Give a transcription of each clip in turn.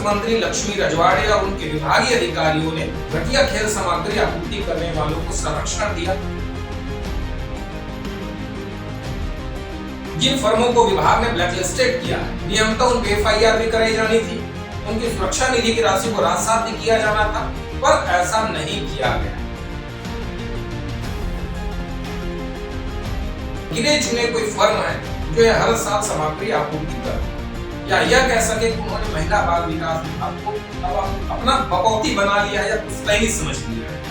मंत्री लक्ष्मी रजवाड़े और उनके विभागीय अधिकारियों ने घटिया खेल सामग्री आपूर्ति करने वालों को संरक्षण दिया। जिन फर्मों को विभाग ने ब्लैकलिस्टेड किया है, नियमतः उन पे FIR भी कराई जानी थी, उनकी सुरक्षा निधि की राशि को राजसात भी किया जाना था, पर ऐसा नहीं किया गया। गिने चुने कोई फर्म है जो हर साल सामग्री आपूर्ति कर, या यह कह सके कि उन्होंने महिला बाल विकास विभाग को अब अपना बकौती बना लिया है या पुश्तैनी समझ लिया है।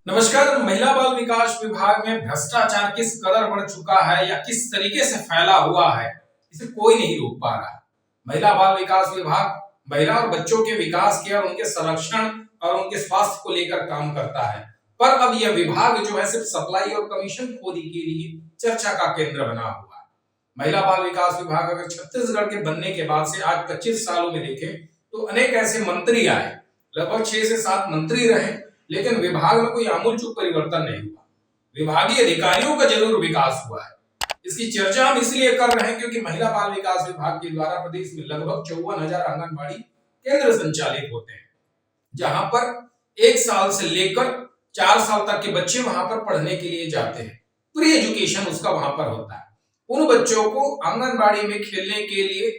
नमस्कार। महिला बाल विकास विभाग में भ्रष्टाचार किस कदर बढ़ चुका है या किस तरीके से फैला हुआ है, इसे कोई नहीं रोक पा रहा। महिला बाल विकास विभाग महिला और बच्चों के विकास के और उनके संरक्षण और उनके स्वास्थ्य को लेकर काम करता है, पर अब यह विभाग जो है सिर्फ सप्लाई और कमीशन खोरी के लिए चर्चा का केंद्र बना हुआ है। महिला बाल विकास विभाग अगर छत्तीसगढ़ के बनने के बाद से आज 25 सालों में देखें तो अनेक ऐसे मंत्री आए, लगभग 6 से 7 मंत्री रहे, लेकिन विभाग में कोई आमूलचूल परिवर्तन नहीं हुआ। विभागीय अधिकारियों का जरूर विकास हुआ है। इसकी चर्चा हम इसलिए कर रहे हैं क्योंकि महिला बाल विकास विभाग के द्वारा प्रदेश में लगभग 54,000 आंगनबाड़ी केंद्र संचालित होते हैं, जहां पर 1 साल से लेकर 4 साल तक के बच्चे वहां पर पढ़ने के लिए जाते हैं। प्री एजुकेशन उसका वहां पर होता है। उन बच्चों को आंगनबाड़ी में खेलने के लिए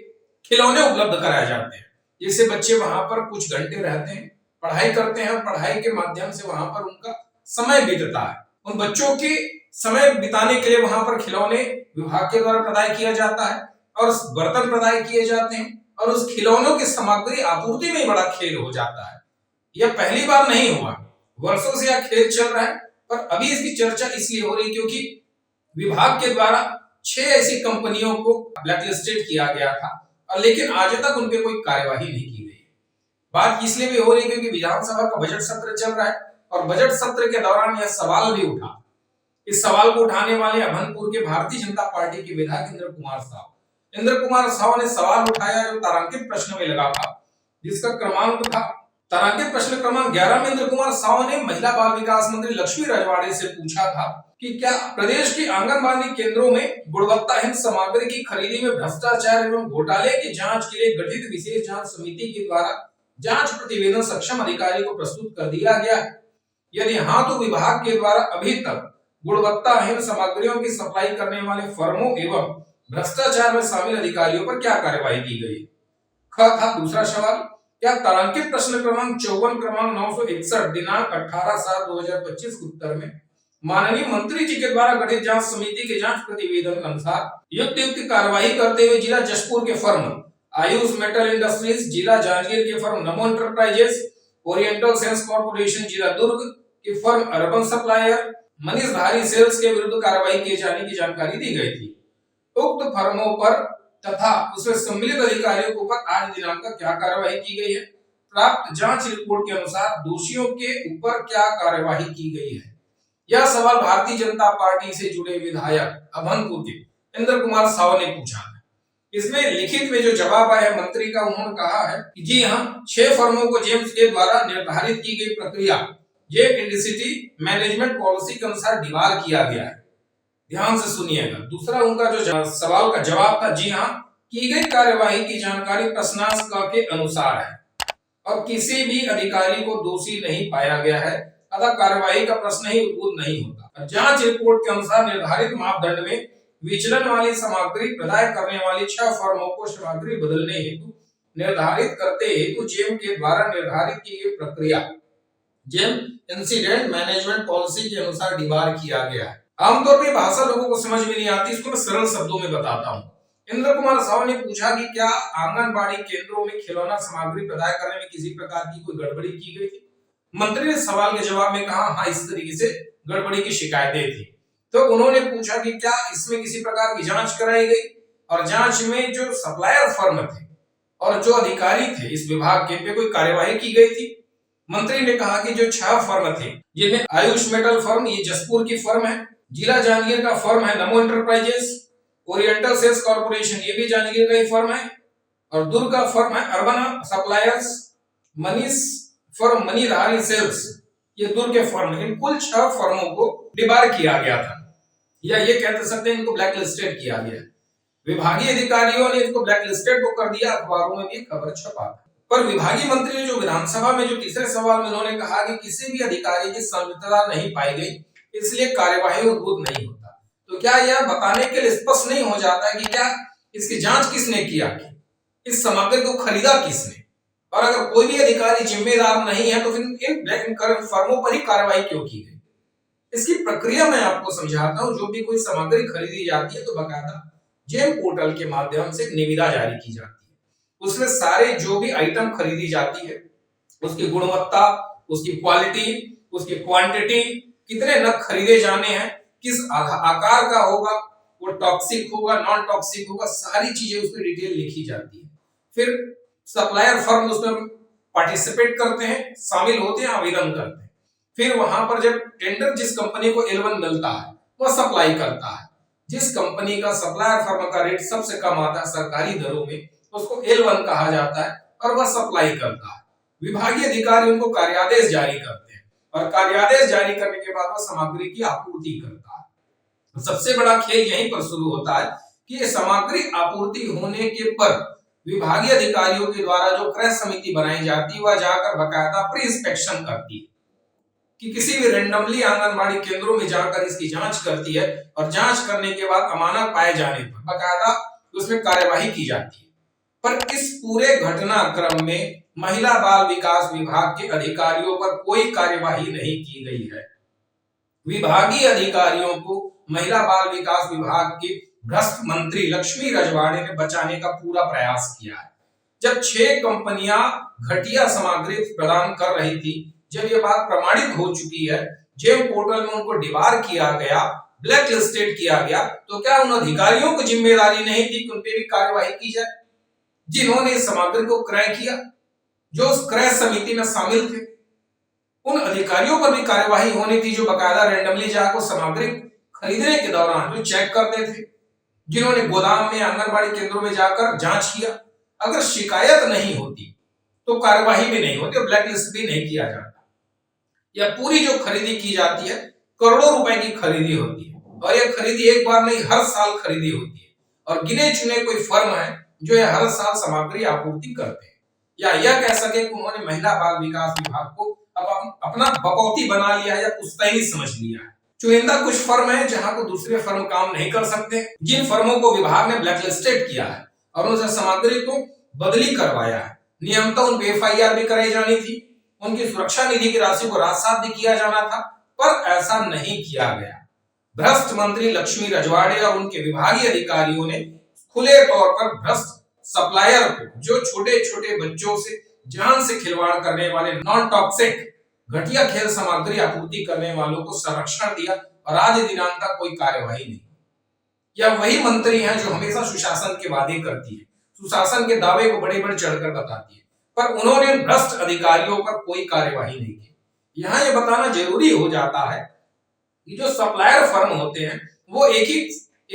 खिलौने उपलब्ध कराए जाते हैं, जिससे बच्चे वहां पर कुछ घंटे रहते हैं, पढ़ाई करते हैं और पढ़ाई के माध्यम से वहां पर उनका समय बीतता है। उन बच्चों के समय बिताने के लिए वहां पर खिलौने विभाग के द्वारा प्रदाय किया जाता है और बर्तन प्रदाय किए जाते हैं, और उस खिलौनों की सामग्री आपूर्ति में बड़ा खेल हो जाता है। यह पहली बार नहीं हुआ, वर्षों से यह खेल चल रहा है, पर अभी इसकी चर्चा इसलिए हो रही है क्योंकि विभाग के द्वारा 6 ऐसी कंपनियों को ब्लैकलिस्टेड किया गया था, और लेकिन आज तक उन पे कोई कार्यवाही नहीं की गई। बात इसलिए भी हो रही है क्योंकि विधानसभा का बजट सत्र चल रहा है और बजट सत्र के दौरान यह सवाल भी उठा। इस सवाल को उठाने वाले अभनपुर के भारतीय जनता पार्टी के विधायक इंद्र कुमार साव ने सवाल उठाया जो तारांकित प्रश्न में लगा था, जिसका क्रमांक था तारांकित प्रश्न क्रमांक 11 में इंद्र कुमार साव ने महिला बाल विकास मंत्री लक्ष्मी रजवाड़े से पूछा था कि क्या प्रदेश के आंगनबाड़ी केंद्रों में गुणवत्ताहीन सामग्री की खरीदी में भ्रष्टाचार एवं घोटाले की जांच के लिए गठित विशेष जांच समिति के द्वारा जांच प्रतिवेदन सक्षम अधिकारी को प्रस्तुत कर दिया गया है? यदि हाँ, तो विभाग के द्वारा अभी तक गुणवत्ताहीन सामग्रियों की सप्लाई करने वाले फर्मों एवं भ्रष्टाचार में शामिल अधिकारियों पर क्या कार्यवाही की गई? था दूसरा सवाल, क्या तारांकित प्रश्न क्रमांक 54 क्रमांक 961 दिनांक 18/7/2025 के उत्तर में माननीय मंत्री जी के द्वारा गठित जांच समिति के जांच प्रतिवेदन अनुसार युक्त कार्यवाही करते हुए जिला जशपुर के फर्म आयुष मेटल इंडस्ट्रीज, जिला जांजगीर के फर्म नमो एंटरप्राइजेस, ओरिएंटल सेल्स कॉर्पोरेशन जिला दुर्ग के फर्म अर्बन सप्लायर, मनीष धारी सेल्स के विरुद्ध कार्रवाई किए जाने की जानकारी दी गई थी। उक्त फर्मों पर तथा उसमें सम्मिलित अधिकारियों के ऊपर आज दिनांक तक क्या कार्रवाई की गई है? प्राप्त जांच रिपोर्ट के अनुसार दोषियों के ऊपर क्या कार्रवाई की गई है? यह सवाल भारतीय जनता पार्टी से जुड़े विधायक अभनपुर के इंद्र कुमार साव ने पूछा है। इसमें लिखित में जो जवाब आया है मंत्री का, उन्होंने कहा है कि जी हाँ, 6 फर्मों को जेम्स के द्वारा निर्धारित की गई प्रक्रिया जेम इंडस्ट्री मैनेजमेंट पॉलिसी के अनुसार डिवाल किया गया है। ध्यान से सुनिएगा। दूसरा उनका जो सवाल का जवाब था, जी हाँ, की गई कार्यवाही की जानकारी प्रश्नांक क के अनुसार है और किसी भी अधिकारी को दोषी नहीं पाया गया है, अतः कार्यवाही का प्रश्न ही उद्भूत नहीं होता। जांच रिपोर्ट के अनुसार निर्धारित मापदंड में विचलन वाली सामग्री प्रदाय करने वाली 6 फर्मों को सामग्री बदलने हेतु निर्धारित करते हेतु जेम के द्वारा निर्धारित की गई प्रक्रिया जेम इंसिडेंट मैनेजमेंट पॉलिसी के अनुसार डिवाल किया गया है। आमतौर पर भाषा लोगों को समझ में नहीं आती, इसको मैं सरल शब्दों में बताता हूँ। इंद्र कुमार साव ने पूछा कि क्या आंगनबाड़ी केंद्रों में खिलौना सामग्री प्रदाय करने में किसी प्रकार की कोई गड़बड़ी की गई थी? मंत्री ने सवाल के जवाब में कहा, हाँ, इस तरीके से गड़बड़ी की शिकायतें थी। तो उन्होंने पूछा कि क्या इसमें किसी प्रकार की जांच कराई गई, और जांच में जो सप्लायर फर्म थे और जो अधिकारी थे इस विभाग के पे कोई कार्यवाही की गई थी? मंत्री ने कहा कि जो 6 फर्म थे, जिनमें आयुष मेटल फर्म, ये जसपुर की फर्म है, जिला जांजगीर का फर्म है नमो एंटरप्राइजेस, ओरिएंटल सेल्स कॉर्पोरेशन ये भी जांजगीर का ही फर्म है, और दुर्ग का फर्म है urban suppliers, Manish firm Manidhari sales ये दूर के फर्म, इन कुल 6 फर्मों को डिबार किया गया था, या ये कह सकते हैं इनको ब्लैक लिस्टेड किया गया। विभागीय अधिकारियों ने इसको ब्लैक लिस्टेड तो कर दिया, अखबारों में भी खबर छपा। पर विभागीय मंत्री ने जो विधानसभा में जो तीसरे सवाल में उन्होंने कहा कि किसी भी अधिकारी की संलिप्तता नहीं पाई गई, इसलिए कार्यवाही उद्भुत नहीं होता। तो क्या यह बताने के लिए स्पष्ट नहीं हो जाता कि क्या इसकी जांच किसने किया, इस सामग्री को खरीदा किसने, और अगर कोई भी अधिकारी जिम्मेदार नहीं है तो फिर इन ब्लैक फर्मों पर ही कार्रवाई क्यों की गई? इसकी प्रक्रिया मैं आपको समझाता हूं। जो भी कोई सामग्री खरीदी जाती है तो बकायदा जेम पोर्टल के माध्यम से निविदा जारी की जाती है। उसमें सारे जो भी आइटम खरीदी जाती है, उसकी गुणवत्ता, उसकी क्वालिटी, उसकी क्वांटिटी, कितने नग खरीदे जाने हैं, किस आकार का होगा, वो टॉक्सिक होगा, नॉन टॉक्सिक होगा, सारी चीजें उसमें डिटेल लिखी जाती है। फिर सप्लायर फर्म उसमें पार्टिसिपेट करते हैं, शामिल होते हैं, आवेदन करते हैं। फिर वहां पर जब टेंडर जिस कंपनी को L1 मिलता है वह सप्लाई करता है। जिस कंपनी का सप्लायर फर्म का रेट सबसे कम आता है सरकारी दरों में, उसको L1 कहा जाता है और वह सप्लाई करता है। विभागीय अधिकारी उनको कार्यादेश जारी करते हैं और कार्यादेश जारी करने के बाद वह सामग्री की आपूर्ति करता है। सबसे बड़ा खेल यहीं पर शुरू होता है कि ये सामग्री आपूर्ति होने के पर विभागीय अधिकारियों के द्वारा जो क्रय समिति बनाई जाती है वह जाकर बकायदा प्री इंस्पेक्शन करती है कि किसी भी रेंडमली आंगनबाड़ी केंद्रों में जाकर इसकी जांच करती है, और जांच करने के बाद अमानत पाए जाने पर बकायदा उसमें कार्यवाही की जाती है। पर इस पूरे घटनाक्रम में महिला बाल विकास विभाग के अधिकारियों पर कोई कार्यवाही नहीं की गई है। विभागीय अधिकारियों को महिला बाल विकास विभाग के भ्रष्ट मंत्री लक्ष्मी रजवाड़े ने बचाने का पूरा प्रयास किया है। जब 6 कंपनियां घटिया सामग्री प्रदान कर रही थी, जब ये बात प्रमाणित हो चुकी है, जेम पोर्टल में उनको डिबार किया गया, ब्लैक लिस्टेड किया गया, तो क्या उन अधिकारियों को जिम्मेदारी नहीं थी कि उन पे भी कार्यवाही की जाए, जिन्होंने इस सामग्री को क्रय किया, जो उस क्रय समिति में शामिल थे? उन अधिकारियों पर भी कार्यवाही होनी थी जो बकायदा रेंडमली जाकर सामग्री खरीदने के दौरान जो चेक करते थे, जिन्होंने गोदाम में, आंगनबाड़ी केंद्रों में जाकर जांच किया। अगर शिकायत नहीं होती तो कार्यवाही भी नहीं होती, ब्लैक लिस्ट भी नहीं किया जाता। यह पूरी जो खरीदी की जाती है करोड़ों रुपए की खरीदी होती है, और यह खरीदी एक बार नहीं हर साल खरीदी होती है, और गिने चुने कोई फर्म है जो यह हर साल सामग्री आपूर्ति करते हैं। या यह कह सके कि उन्होंने महिला बाल विकास विभाग को अब अपना बकौती बना लिया है या पुश्तैनी समझ लिया है। चुनिंदा कुछ फर्म है जहां को दूसरे फर्म काम नहीं कर सकते, जिन फर्मों को विभाग ने ब्लैकलिस्टेड किया है और उनसे सामग्री को बदली करवाया है। नियमतः उन पे FIR भी कराई जानी थी, उनकी सुरक्षा निधि की राशि को राजसात भी किया जाना था, पर ऐसा नहीं किया गया। भ्रष्ट मंत्री लक्ष्मी रजवाड़े और उनके विभागीय अधिकारियों ने खुले तौर पर भ्रष्ट सप्लायर को, जो छोटे छोटे बच्चों से जान से खिलवाड़ करने वाले नॉन टॉक्सिक घटिया खेल सामग्री आपूर्ति करने वालों को संरक्षण दिया, और आज दिनांक तक कोई कार्यवाही नहीं। यह वही मंत्री हैं जो हमेशा सुशासन के वादे करती है, सुशासन के दावे को बड़े बड़े चढ़कर बताती है, पर उन्होंने भ्रष्ट अधिकारियों पर कोई कार्यवाही नहीं की। यहाँ ये बताना जरूरी हो जाता है कि जो सप्लायर फर्म होते हैं वो एक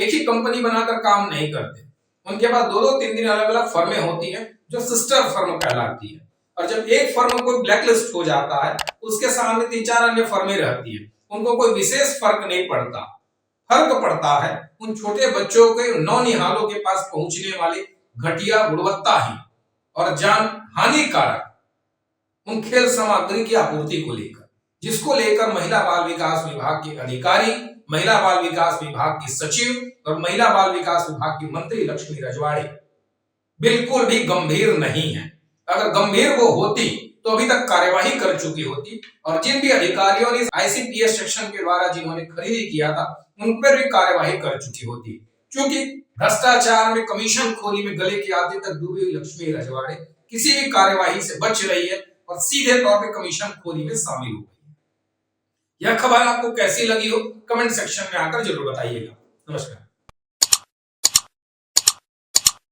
ही कंपनी बनाकर काम नहीं करते, उनके पास 2-2, 3-3 अलग अलग फर्में होती हैं जो सिस्टर फर्म कहलाती है। और जब एक फर्म कोई ब्लैकलिस्ट हो जाता है, उसके सामने 3-4 अन्य फर्में रहती है, उनको कोई विशेष फर्क नहीं पड़ता। फर्क पड़ता है उन छोटे बच्चों के नौनिहालों के पास पहुंचने वाले घटिया गुणवत्ताहीन और जान हानिकारक उन खेल सामग्री की आपूर्ति को लेकर, जिसको लेकर महिला बाल विकास विभाग के अधिकारी, महिला बाल विकास विभाग की सचिव और महिला बाल विकास विभाग की मंत्री लक्ष्मी रजवाड़े बिल्कुल भी गंभीर नहीं है। अगर गंभीर वो होती तो अभी तक कार्यवाही कर चुकी होती, और जिन भी अधिकारियों ने ICPS सेक्शन के द्वारा जिन्होंने खरीदी किया था उन पर भी कार्यवाही कर चुकी होती। क्योंकि भ्रष्टाचार में, कमीशन खोरी में गले के आधे तक डूबी हुई लक्ष्मी रजवाड़े किसी भी कार्यवाही से बच रही है और सीधे तौर पे कमीशन खोरी में शामिल हो गई है। यह खबर आपको कैसी लगी हो कमेंट सेक्शन में आकर जरूर बताइएगा। नमस्कार।